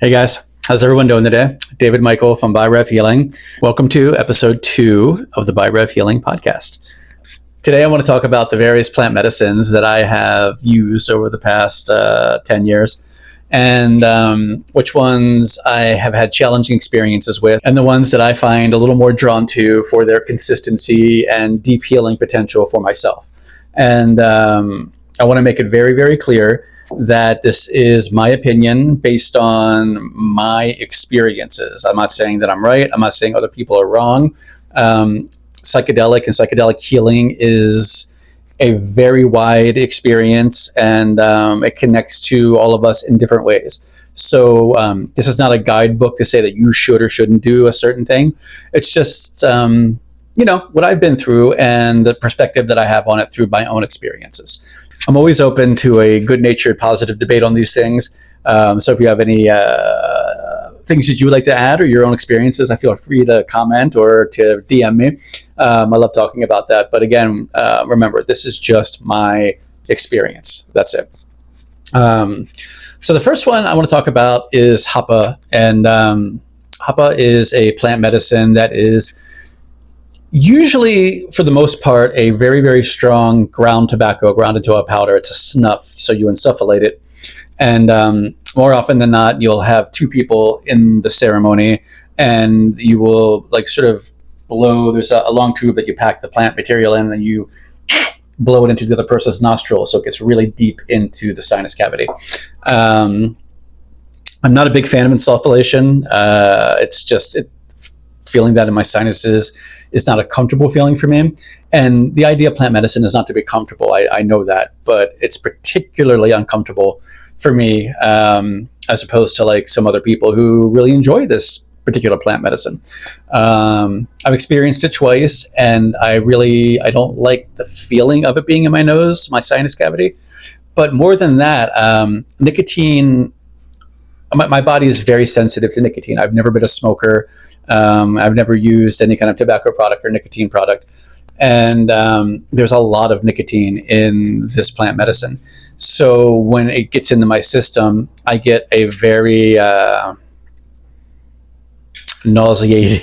Hey guys, how's everyone doing today? David Michael from Bhairav Healing. Welcome to episode 2 of the Bhairav Healing podcast. Today I want to talk about the various plant medicines that I have used over the past 10 years and which ones I have had challenging experiences with and the ones that I find a little more drawn to for their consistency and deep healing potential for myself. And I want to make it very, very clear that this is my opinion based on my experiences. I'm not saying that I'm right. I'm not saying other people are wrong. Psychedelic and psychedelic healing is a very wide experience, and it connects to all of us in different ways. So this is not a guidebook to say that you should or shouldn't do a certain thing. It's just, what I've been through and the perspective that I have on it through my own experiences. I'm always open to a good-natured, positive debate on these things. So if you have any things that you would like to add or your own experiences, I feel free to comment or to DM me. I love talking about that. But again, remember, this is just my experience. That's it. So the first one I want to talk about is Hapa. And Hapa is a plant medicine that is usually, for the most part, a very, very strong ground tobacco ground into a powder. It's a snuff, so you insufflate it. And more often than not, you'll have two people in the ceremony, and you will sort of blow. There's a long tube that you pack the plant material in, and you blow it into the other person's nostril, so it gets really deep into the sinus cavity. I'm not a big fan of insufflation. It's just feeling that in my sinuses is not a comfortable feeling for me. And the idea of plant medicine is not to be comfortable. I know that, but it's particularly uncomfortable for me, as opposed to some other people who really enjoy this particular plant medicine. I've experienced it twice, and I don't like the feeling of it being in my nose, my sinus cavity. But more than that, nicotine, my body is very sensitive to nicotine. I've never been a smoker. I've never used any kind of tobacco product or nicotine product. And there's a lot of nicotine in this plant medicine. So when it gets into my system, I get a very nauseated,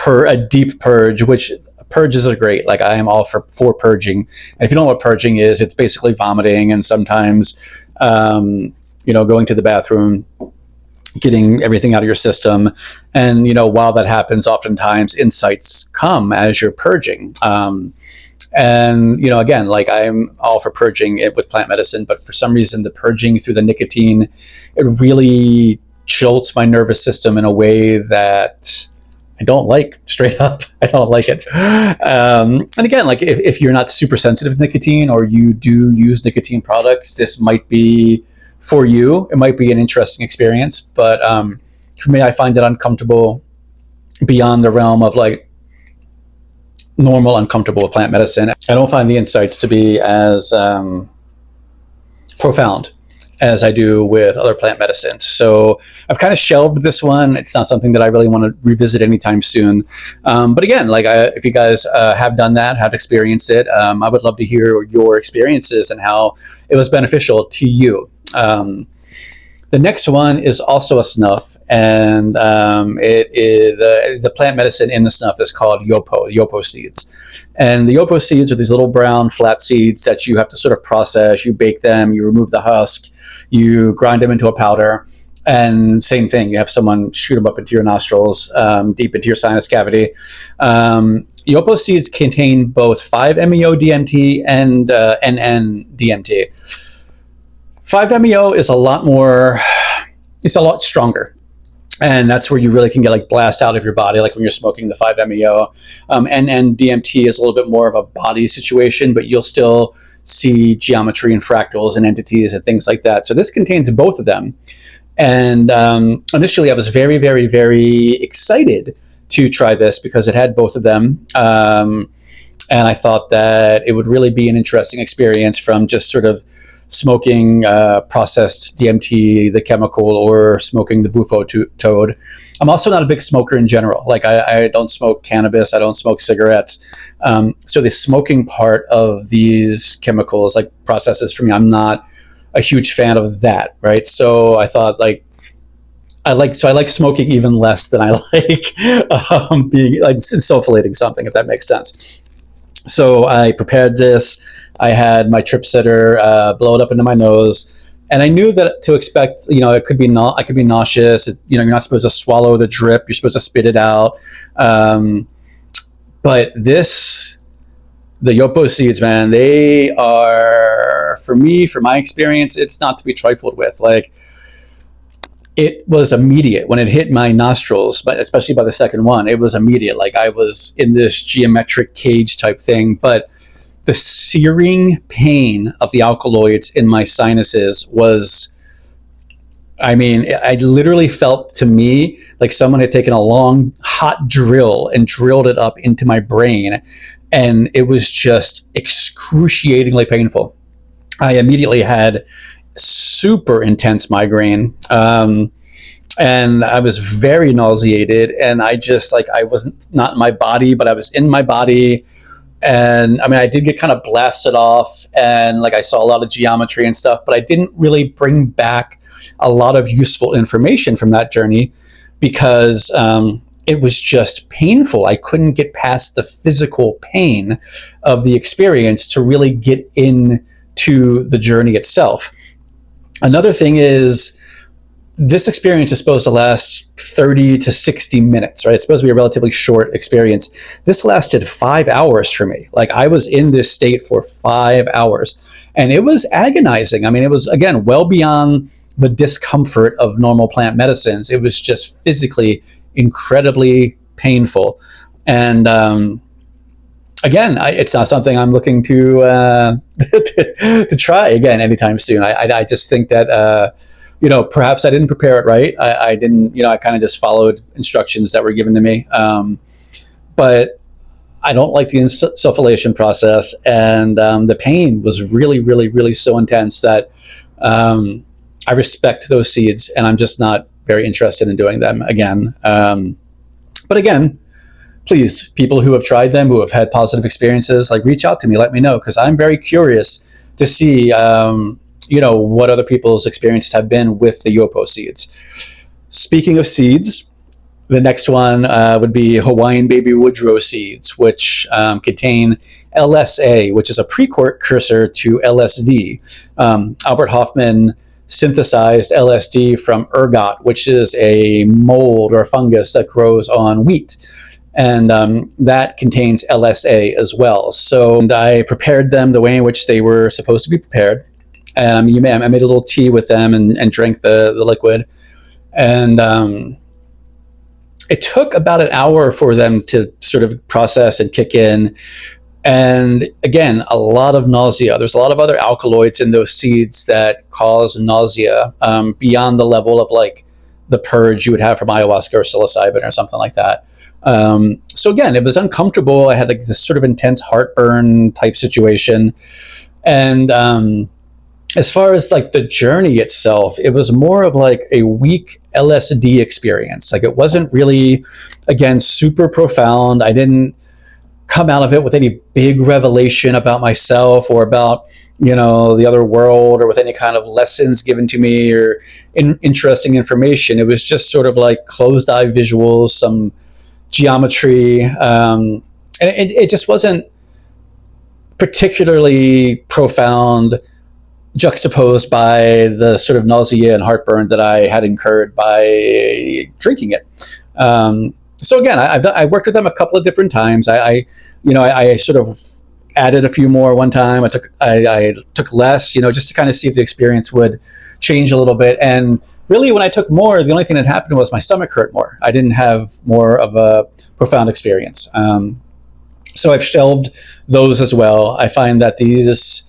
a deep purge, which purges are great. I am all for purging. And if you don't know what purging is, it's basically vomiting and sometimes, going to the bathroom, getting everything out of your system. And, while that happens, oftentimes insights come as you're purging. And, again, I'm all for purging it with plant medicine, but for some reason, the purging through the nicotine, it really jolts my nervous system in a way that I don't like. Straight up, I don't like it. And again, if you're not super sensitive to nicotine or you do use nicotine products, this might be for you. It might be an interesting experience, but for me, I find it uncomfortable beyond the realm of normal uncomfortable with plant medicine. I don't find the insights to be as profound as I do with other plant medicines. So I've kind of shelved this one. It's not something that I really want to revisit anytime soon. But again, if you guys have done that, have experienced it, I would love to hear your experiences and how it was beneficial to you. The next one is also a snuff, and it is the plant medicine in the snuff is called yopo seeds. And the yopo seeds are these little brown flat seeds that you have to sort of process. You bake them, you remove the husk, you grind them into a powder, and same thing. You have someone shoot them up into your nostrils, deep into your sinus cavity. Yopo seeds contain both 5-MeO-DMT and NN-DMT. 5-MeO is a lot stronger. And that's where you really can get blast out of your body, when you're smoking the 5-MeO. NN-DMT is a little bit more of a body situation, but you'll still see geometry and fractals and entities and things like that. So this contains both of them. And initially I was very, very, very excited to try this because it had both of them. And I thought that it would really be an interesting experience from just sort of smoking processed DMT, the chemical, or smoking the bufo toad. I'm also not a big smoker in general. I don't smoke cannabis. I don't smoke cigarettes. So the smoking part of these chemicals, processes for me, I'm not a huge fan of that, right? So I thought I like smoking even less than I like being like sulfulating something, if that makes sense. So I prepared this. I had my trip sitter blow it up into my nose. And I knew that to expect, it could be I could be nauseous. You're not supposed to swallow the drip. You're supposed to spit it out. But the Yopo seeds, man, they are, for me, for my experience, it's not to be trifled with. Like, it was immediate when it hit my nostrils, but especially by the second one, it was immediate. Like, I was in this geometric cage type thing, but the searing pain of the alkaloids in my sinuses was, I mean, I literally felt, to me, like someone had taken a long hot drill and drilled it up into my brain. And it was just excruciatingly painful. I immediately had super intense migraine. And I was very nauseated. And I just, like, I wasn't not in my body, but I was in my body. And I mean, I did get kind of blasted off, and like I saw a lot of geometry and stuff, but I didn't really bring back a lot of useful information from that journey because it was just painful. I couldn't get past the physical pain of the experience to really get into the journey itself. Another thing is, this experience is supposed to last 30 to 60 minutes, right? It's supposed to be a relatively short experience. This lasted 5 hours for me. Like, I was in this state for 5 hours, and it was agonizing. I mean, it was, again, well beyond the discomfort of normal plant medicines. It was just physically incredibly painful. And again, it's not something I'm looking to to try again anytime soon. I just think that perhaps I didn't prepare it right. I didn't, I kind of just followed instructions that were given to me. But I don't like the insufflation process. And the pain was really, really, really so intense that I respect those seeds, and I'm just not very interested in doing them again. But again, please, people who have tried them, who have had positive experiences, like, reach out to me, let me know, because I'm very curious to see what other people's experiences have been with the Yopo seeds. Speaking of seeds, the next one would be Hawaiian baby Woodrow seeds, which contain LSA, which is a precursor to LSD. Albert Hoffman synthesized LSD from ergot, which is a mold or a fungus that grows on wheat. And that contains LSA as well. So I prepared them the way in which they were supposed to be prepared. And I made a little tea with them and drank the liquid. And it took about an hour for them to sort of process and kick in. And again, a lot of nausea. There's a lot of other alkaloids in those seeds that cause nausea beyond the level of like the purge you would have from ayahuasca or psilocybin or something like that. So again, it was uncomfortable. I had like this sort of intense heartburn type situation. And as far as like the journey itself, it was more of like a weak LSD experience. Like, it wasn't really, again, super profound. I didn't come out of it with any big revelation about myself or about, the other world, or with any kind of lessons given to me or interesting information. It was just sort of like closed eye visuals, some geometry. And it just wasn't particularly profound, juxtaposed by the sort of nausea and heartburn that I had incurred by drinking it. So again, I worked with them a couple of different times. I sort of added a few more one time. I took less, just to kind of see if the experience would change a little bit. And really, when I took more, the only thing that happened was my stomach hurt more. I didn't have more of a profound experience. So I've shelved those as well. I find that these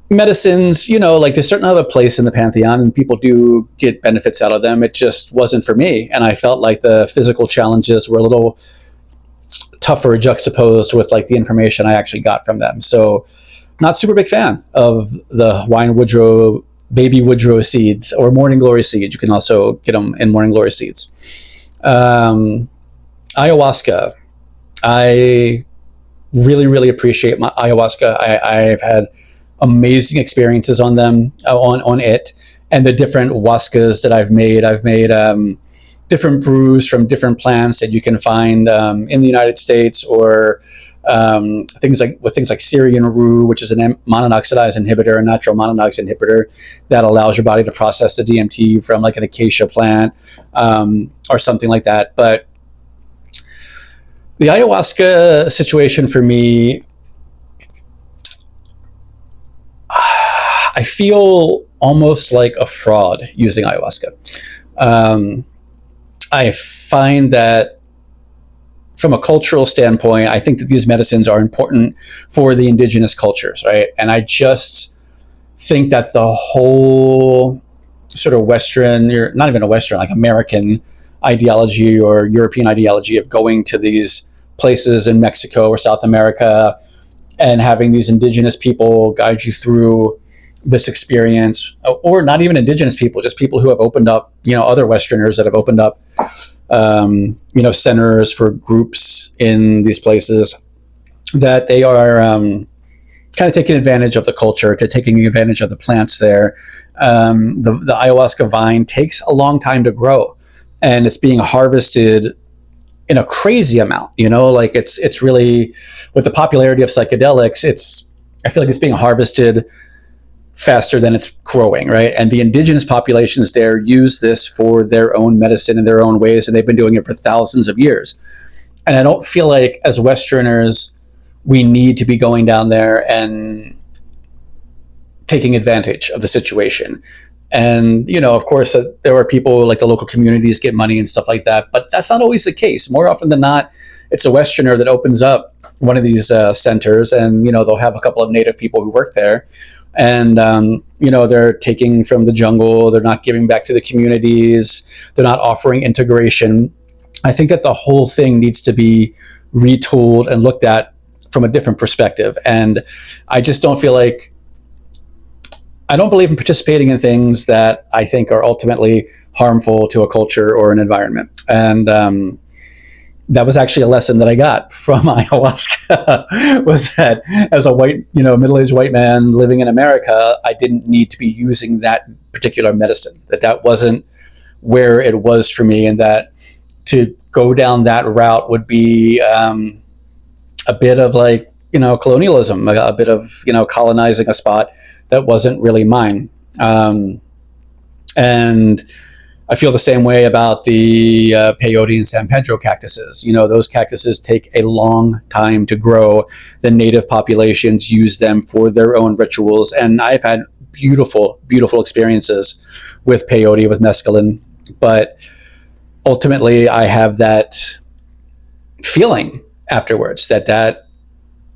medicines, like, there's certain other place in the pantheon and people do get benefits out of them. It just wasn't for me. And I felt like the physical challenges were a little tougher juxtaposed with like the information I actually got from them. So not super big fan of the Hawaiian Woodrow, baby Woodrow seeds, or morning glory seeds. You can also get them in morning glory seeds. Ayahuasca. I really, really appreciate my ayahuasca. I've had amazing experiences on them, on it, and the different huascas that I've made. Different brews from different plants that you can find in the United States, or things like Syrian rue, which is a monoxidase inhibitor, a natural monoxidase inhibitor that allows your body to process the DMT from like an acacia plant or something like that. But the ayahuasca situation for me, I feel almost like a fraud using ayahuasca. I find that from a cultural standpoint, I think that these medicines are important for the indigenous cultures, right? And I just think that the whole sort of Western, not even a Western, like American ideology or European ideology of going to these places in Mexico or South America and having these indigenous people guide you through this experience, or not even indigenous people, just people who have opened up, other Westerners that have opened up, centers for groups in these places, that they are kind of taking advantage of the culture, taking advantage of the plants there. The ayahuasca vine takes a long time to grow, and it's being harvested in a crazy amount, like it's really, with the popularity of psychedelics, I feel like it's being harvested faster than it's growing, right? And the indigenous populations there use this for their own medicine in their own ways, and they've been doing it for thousands of years. And I don't feel like, as Westerners, we need to be going down there and taking advantage of the situation. And, of course, there are people like the local communities get money and stuff like that, but that's not always the case. More often than not, it's a Westerner that opens up one of these centers, and, they'll have a couple of native people who work there. And, they're taking from the jungle. They're not giving back to the communities. They're not offering integration. I think that the whole thing needs to be retooled and looked at from a different perspective. And I just don't feel like, I don't believe in participating in things that I think are ultimately harmful to a culture or an environment. And that was actually a lesson that I got from ayahuasca, was that as a white, middle-aged white man living in America, I didn't need to be using that particular medicine, that wasn't where it was for me, and that to go down that route would be a bit of like, colonialism, a bit of, colonizing a spot that wasn't really mine. And I feel the same way about the peyote and San Pedro cactuses. Those cactuses take a long time to grow. The native populations use them for their own rituals. And I've had beautiful, beautiful experiences with peyote, with mescaline. But ultimately, I have that feeling afterwards that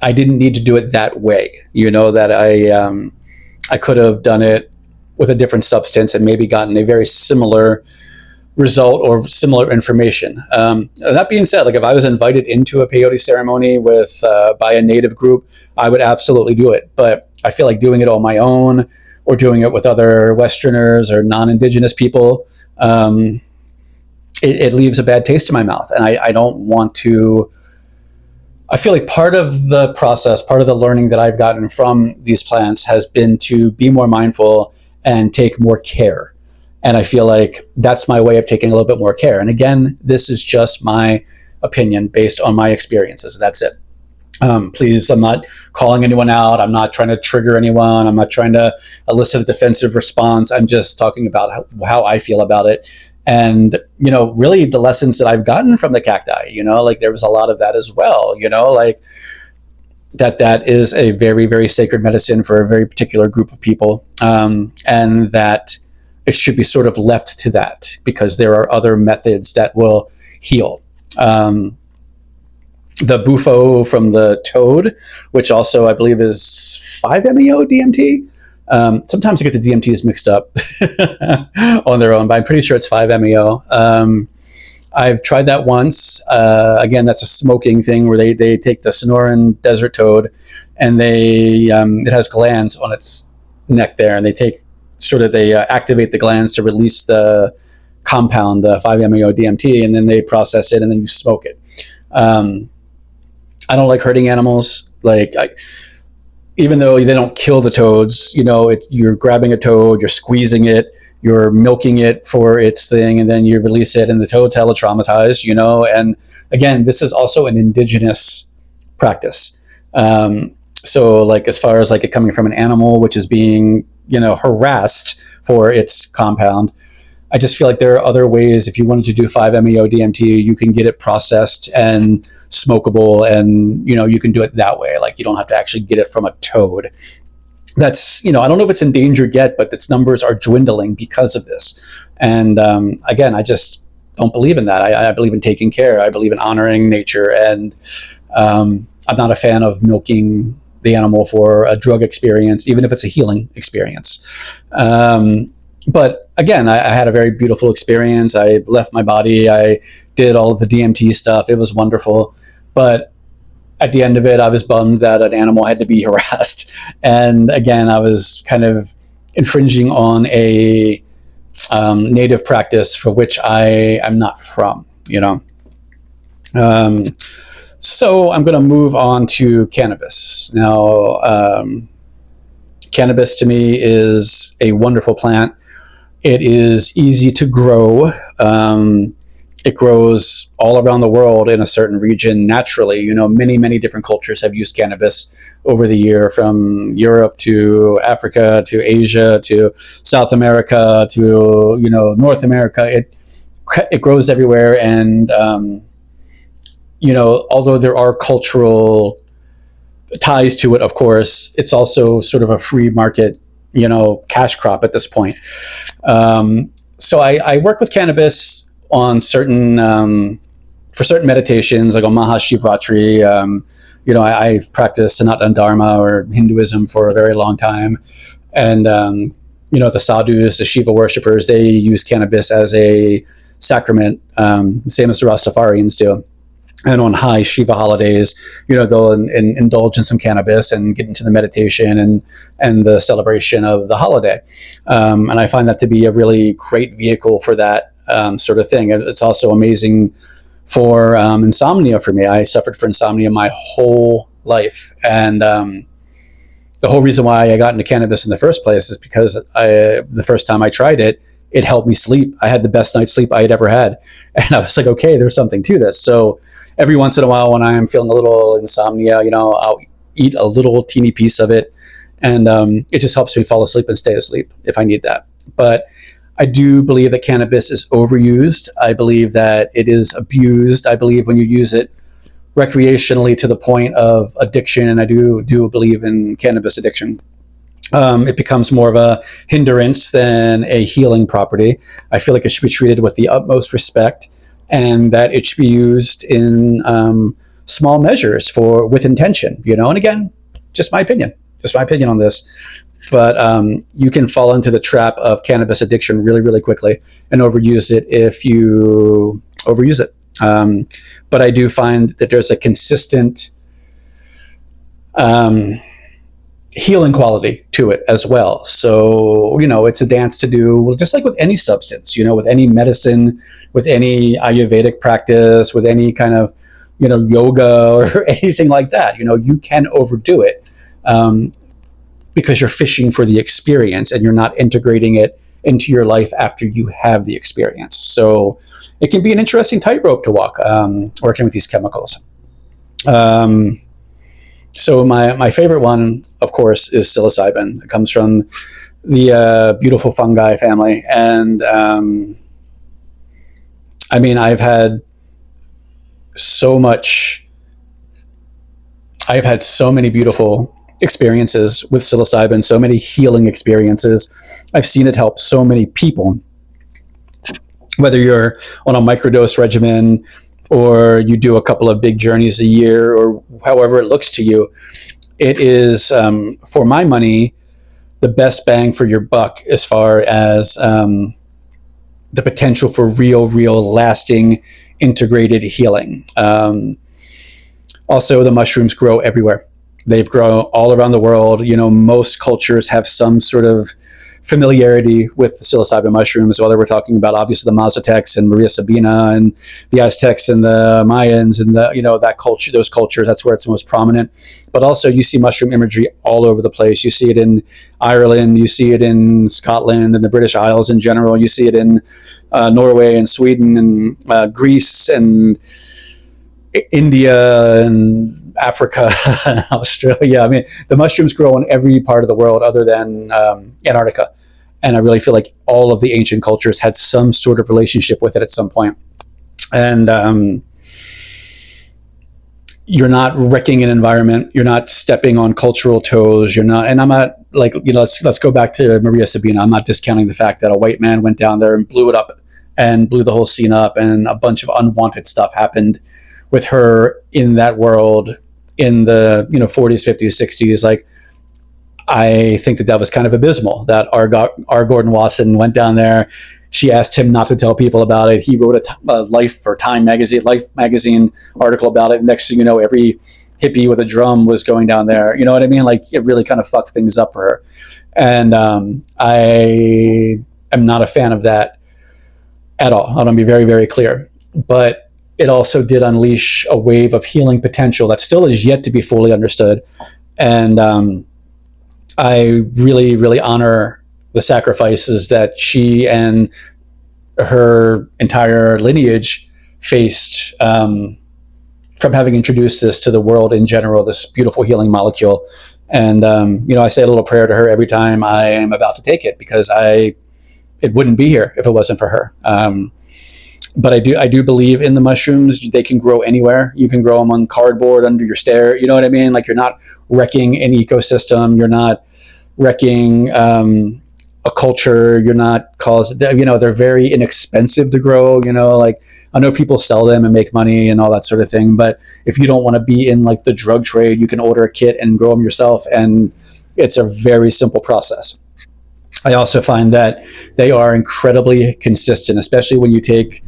I didn't need to do it that way. That I could have done it with a different substance and maybe gotten a very similar result or similar information. That being said, like if I was invited into a peyote ceremony by a native group, I would absolutely do it. But I feel like doing it on my own, or doing it with other Westerners or non-indigenous people, it leaves a bad taste in my mouth. And I don't want to. I feel like part of the process, part of the learning that I've gotten from these plants has been to be more mindful and take more care. And I feel like that's my way of taking a little bit more care. And again, this is just my opinion based on my experiences. That's it. Please, I'm not calling anyone out. I'm not trying to trigger anyone. I'm not trying to elicit a defensive response. I'm just talking about how I feel about it. And, really the lessons that I've gotten from the cacti, like there was a lot of that as well, like that is a very, very sacred medicine for a very particular group of people. And that it should be sort of left to that, because there are other methods that will heal. The bufo from the toad, which also I believe is 5-MeO DMT. Sometimes I get the DMTs mixed up on their own, but I'm pretty sure it's 5-MeO. I've tried that once. Again, that's a smoking thing where they take the Sonoran desert toad, and it has glands on its neck there, and they activate the glands to release the compound, the 5-MeO DMT, and then they process it, and then you smoke it. I don't like hurting animals. even though they don't kill the toads, you're grabbing a toad, you're squeezing it, you're milking it for its thing, and then you release it, and the toad's hella traumatized, And again, this is also an indigenous practice. So like as far as like it coming from an animal, which is being, harassed for its compound, I just feel like there are other ways. If you wanted to do 5-MeO DMT, you can get it processed and smokable, and you can do it that way. Like you don't have to actually get it from a toad. That's I don't know if it's endangered yet, but its numbers are dwindling because of this. And again, I just don't believe in that. I believe in taking care. I believe in honoring nature, and I'm not a fan of milking the animal for a drug experience, even if it's a healing experience. But again, I had a very beautiful experience. I left my body. I did all of the DMT stuff. It was wonderful. But at the end of it, I was bummed that an animal had to be harassed. And again, I was kind of infringing on a native practice for which I am not from, So I'm going to move on to cannabis. Now, cannabis to me is a wonderful plant. It is easy to grow. It grows all around the world in a certain region naturally. Many, many different cultures have used cannabis over the year, from Europe to Africa to Asia to South America to, North America. It grows everywhere. And, although there are cultural ties to it, of course, it's also sort of a free market, cash crop at this point. So I work with cannabis on for certain meditations, like on Mahashivratri. I've practiced Sanatana Dharma or Hinduism for a very long time. And, the sadhus, the Shiva worshippers, they use cannabis as a sacrament, same as the Rastafarians do. And on high Shiva holidays, they'll indulge in some cannabis and get into the meditation and the celebration of the holiday. And I find that to be a really great vehicle for that sort of thing. It's also amazing for insomnia for me. I suffered from insomnia my whole life. And the whole reason why I got into cannabis in the first place is because the first time I tried it, it helped me sleep. I had the best night's sleep I had ever had. And I was like, okay, there's something to this. So every once in a while when I'm feeling a little insomnia, I'll eat a little teeny piece of it. And it just helps me fall asleep and stay asleep if I need that. But I do believe that cannabis is overused. I believe that it is abused. I believe when you use it recreationally to the point of addiction, and I do believe in cannabis addiction, it becomes more of a hindrance than a healing property. I feel like it should be treated with the utmost respect, and that it should be used in small measures with intention, and again, just my opinion on this. But you can fall into the trap of cannabis addiction really, really quickly and overuse it if you overuse it. But I do find that there's a consistent healing quality to it as well. So, it's a dance to do, just like with any substance, with any medicine, with any Ayurvedic practice, with any kind of, yoga or anything like that. You can overdo it because you're fishing for the experience and you're not integrating it into your life after you have the experience. So it can be an interesting tightrope to walk, working with these chemicals. So my favorite one, of course, is psilocybin. It comes from the beautiful fungi family. And I've had so many beautiful experiences with psilocybin, so many healing experiences. I've seen it help so many people, whether you're on a microdose regimen or you do a couple of big journeys a year, or however it looks to you. It is, for my money, the best bang for your buck as far as the potential for real lasting integrated healing. Also, the mushrooms grow everywhere. They've grown all around the world. Most cultures have some sort of familiarity with the psilocybin mushrooms, whether we're talking about obviously the Mazatecs and Maria Sabina and the Aztecs and the Mayans and that culture, those cultures, that's where it's most prominent. But also you see mushroom imagery all over the place. You see it in Ireland, you see it in Scotland and the British Isles in general. You see it in Norway and Sweden and Greece and India and Africa and Australia. I mean, the mushrooms grow in every part of the world other than Antarctica. And I really feel like all of the ancient cultures had some sort of relationship with it at some point. And you're not wrecking an environment. You're not stepping on cultural toes. You're not, and I'm not like, let's go back to Maria Sabina. I'm not discounting the fact that a white man went down there and blew it up and blew the whole scene up, and a bunch of unwanted stuff happened with her in that world in the 40s, 50s, 60s. Like, I think that was kind of abysmal that R. Gordon Wasson went down there. She asked him not to tell people about it. He wrote a Life magazine article about it. Next thing you know, every hippie with a drum was going down there. You know what I mean? Like, it really kind of fucked things up for her. And I am not a fan of that at all. I want to be very, very clear. But it also did unleash a wave of healing potential that still is yet to be fully understood. And I really, really honor the sacrifices that she and her entire lineage faced from having introduced this to the world in general, this beautiful healing molecule. And, I say a little prayer to her every time I am about to take it, because it wouldn't be here if it wasn't for her. But I do believe in the mushrooms. They can grow anywhere. You can grow them on cardboard under your stair. You know what I mean? Like, you're not wrecking an ecosystem. You're not wrecking a culture. You're not they're very inexpensive to grow. Like, I know people sell them and make money and all that sort of thing. But if you don't want to be in like the drug trade, you can order a kit and grow them yourself. And it's a very simple process. I also find that they are incredibly consistent, especially when you take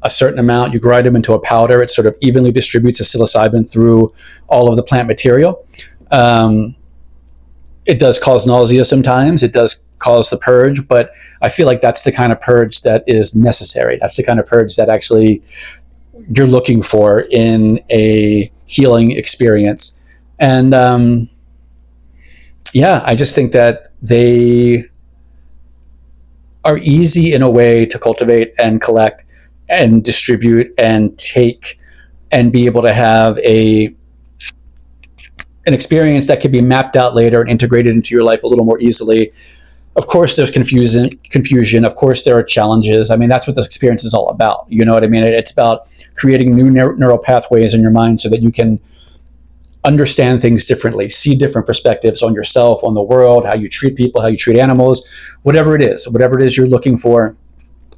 a certain amount, you grind them into a powder, it sort of evenly distributes the psilocybin through all of the plant material. It does cause nausea sometimes. It does cause the purge, but I feel like that's the kind of purge that is necessary. That's the kind of purge that actually you're looking for in a healing experience. And I just think that they are easy in a way to cultivate and collect and distribute and take, and be able to have an experience that can be mapped out later and integrated into your life a little more easily. Of course, there's confusion. Of course, there are challenges. I mean, that's what this experience is all about. You know what I mean? It's about creating new neural pathways in your mind so that you can understand things differently, see different perspectives on yourself, on the world, how you treat people, how you treat animals, whatever it is you're looking for.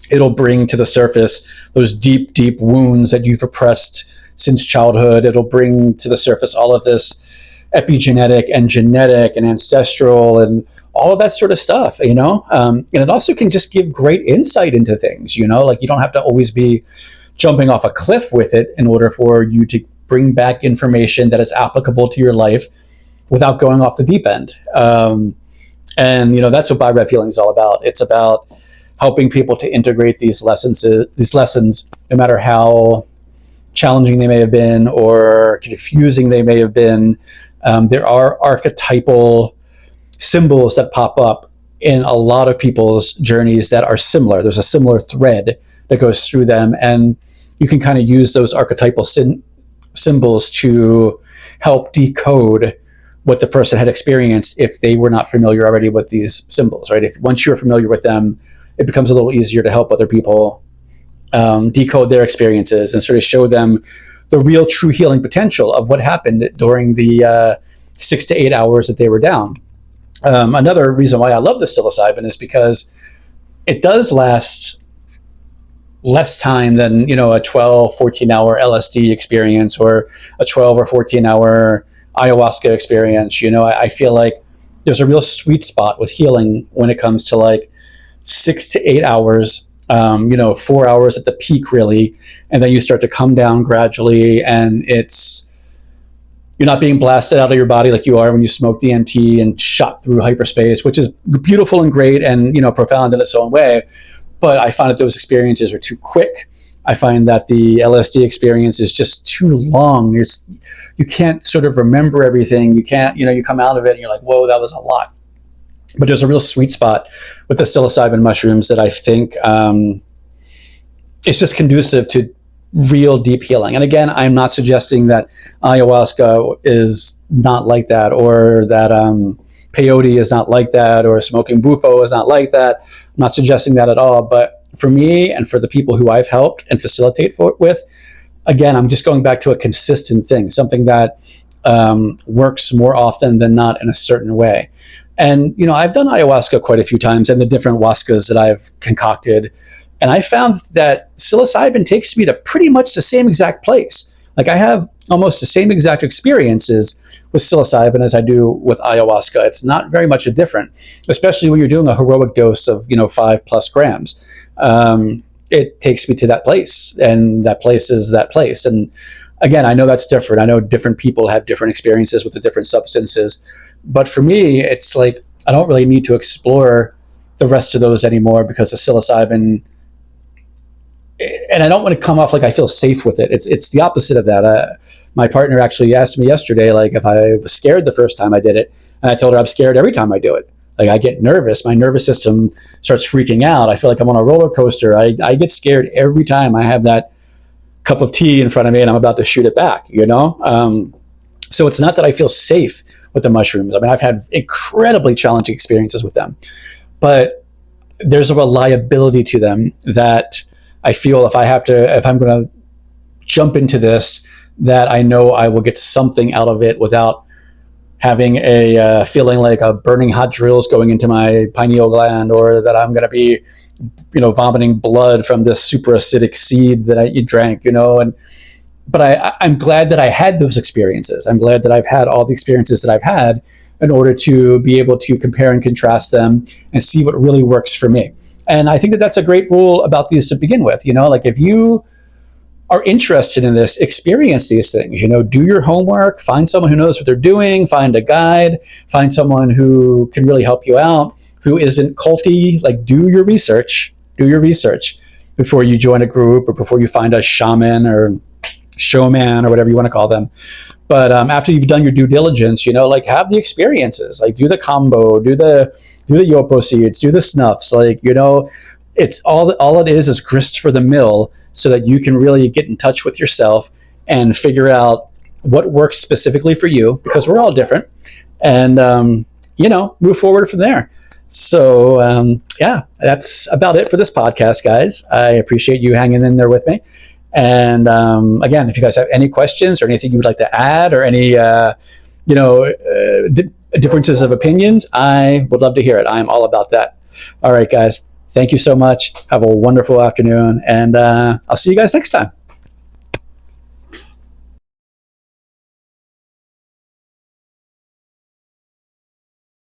It'll bring to the surface those deep, deep wounds that you've repressed since childhood. It'll bring to the surface all of this epigenetic and genetic and ancestral and all of that sort of stuff, and it also can just give great insight into things, like, you don't have to always be jumping off a cliff with it in order for you to bring back information that is applicable to your life without going off the deep end. And that's what Bhairav Healing is all about. It's about helping people to integrate these lessons, no matter how challenging they may have been or confusing they may have been. There are archetypal symbols that pop up in a lot of people's journeys that are similar. There's a similar thread that goes through them, and you can kind of use those archetypal symbols to help decode what the person had experienced if they were not familiar already with these symbols, right? Once you're familiar with them, it becomes a little easier to help other people decode their experiences and sort of show them the real true healing potential of what happened during the 6 to 8 hours that they were down. Another reason why I love the psilocybin is because it does last less time than, a 12, 14-hour LSD experience or a 12 or 14-hour ayahuasca experience. I feel like there's a real sweet spot with healing when it comes to like 6 to 8 hours, 4 hours at the peak, really. And then you start to come down gradually, and it's you're not being blasted out of your body like you are when you smoke DMT and shot through hyperspace, which is beautiful and great and, profound in its own way. But I find that those experiences are too quick. I find that the LSD experience is just too long. You can't sort of remember everything. You can't, you come out of it and you're like, whoa, that was a lot. But there's a real sweet spot with the psilocybin mushrooms that I think it's just conducive to real deep healing. And again, I'm not suggesting that ayahuasca is not like that, or that peyote is not like that, or smoking bufo is not like that. I'm not suggesting that at all. But for me and for the people who I've helped and facilitate with, again, I'm just going back to a consistent thing, something that works more often than not in a certain way. And, I've done ayahuasca quite a few times, and the different huascas that I've concocted. And I found that psilocybin takes me to pretty much the same exact place. Like, I have almost the same exact experiences with psilocybin as I do with ayahuasca. It's not very much different, especially when you're doing a heroic dose of, 5+ grams. It takes me to that place, and that place is that place. And again, I know that's different. I know different people have different experiences with the different substances. But for me, it's like, I don't really need to explore the rest of those anymore, because the psilocybin, and I don't want to come off like I feel safe with it. It's the opposite of that. My partner actually asked me yesterday, like, if I was scared the first time I did it. And I told her I'm scared every time I do it. Like, I get nervous. My nervous system starts freaking out. I feel like I'm on a roller coaster. I get scared every time I have that cup of tea in front of me and I'm about to shoot it back, So it's not that I feel safe with the mushrooms. I mean, I've had incredibly challenging experiences with them, but there's a reliability to them that I feel if I'm going to jump into this, that I know I will get something out of it without having a feeling like a burning hot drills going into my pineal gland, or that I'm going to be, vomiting blood from this super acidic seed that you drank, But I'm glad that I had those experiences. I'm glad that I've had all the experiences that I've had in order to be able to compare and contrast them and see what really works for me. And I think that that's a great rule about these to begin with. Like, if you are interested in this, experience these things, do your homework, find someone who knows what they're doing, find a guide, find someone who can really help you out, who isn't culty. Like, do your research before you join a group, or before you find a shaman or showman or whatever you want to call them. But after you've done your due diligence, have the experiences, like do the combo, do the yopo seeds, do the snuffs, it's all it is grist for the mill, so that you can really get in touch with yourself and figure out what works specifically for you, because we're all different, and move forward from there. So that's about it for this podcast, guys. I appreciate you hanging in there with me. And again, if you guys have any questions or anything you would like to add, or any differences of opinions, I would love to hear it. I'm all about that. All right, guys. Thank you so much. Have a wonderful afternoon, and I'll see you guys next time.